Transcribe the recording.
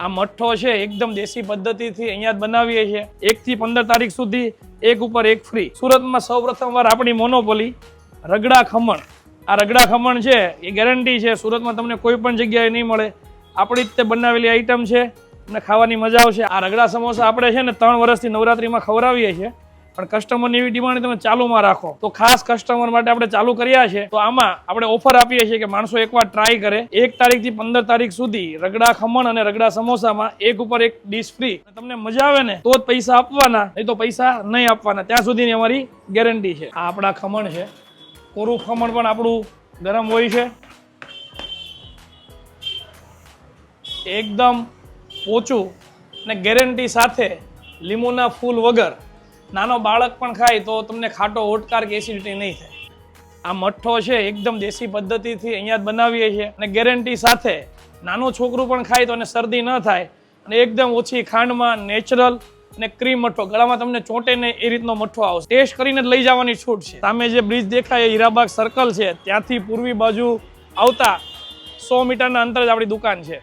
આ મઠ્ઠો છે એકદમ દેશી પદ્ધતિથી અહીંયા જ બનાવીએ છીએ। 1 થી 15 તારીખ સુધી એક ઉપર એક ફ્રી। સુરતમાં સૌપ્રથમવાર આપણી મોનોપોલી રગડા ખમણ। આ રગડા ખમણ છે એ ગેરંટી છે સુરતમાં તમને કોઈ પણ જગ્યાએ નહીં મળે। આપણી જ તે બનાવેલી આઈટમ છે, તમને ખાવાની મજા આવશે। આ રગડા સમોસા આપણે છે ને 3 વર્ષથી નવરાત્રીમાં ખવડાવીએ છીએ, પણ કસ્ટમરની એવી ડિમાન્ડ તમે ચાલુમાં રાખો તો ખાસ કસ્ટમર માટે આપણે ચાલુ કર્યા છે। તો આમાં આપણે ઓફર આપીએ છીએ કે માણસો એકવાર ટ્રાય કરે। 1 તારીખથી 15 તારીખ સુધી રગડા ખમણ અને રગડા સમોસામાં એક ઉપર એક ડીશ ફ્રી। તમને મજા આવે ને તો જ પૈસા આપવાના, નહીં તો પૈસા નહીં આપવાના, ત્યાં સુધીની અમારી ગેરંટી છે। આ આપણા ખમણ છે, કોરું ખમણ પણ આપણું ગરમ હોય છે, એકદમ પોચું અને ગેરંટી સાથે લીંબુના ફૂલ વગર। નાનો બાળક પણ ખાય તો તમને ખાટો ઓટકાર કે એસિડિટી નહીં થાય। આ મઠ્ઠો છે એકદમ દેશી પદ્ધતિથી અહીંયા જ બનાવીએ છીએ અને ગેરંટી સાથે નાનું છોકરું પણ ખાય તો એને શરદી ન થાય અને એકદમ ઓછી ખાંડમાં નેચરલ અને ક્રીમ મઠ્ઠો, ગળામાં તમને ચોંટે નહીં એ રીતનો મઠ્ઠો આવશે। ટેસ્ટ કરીને જ લઈ જવાની છૂટ છે। સામે જે બ્રિજ દેખાય હીરાબાગ સર્કલ છે, ત્યાંથી પૂર્વી બાજુ આવતા 100 મીટરના અંતરે જ આપણી દુકાન છે।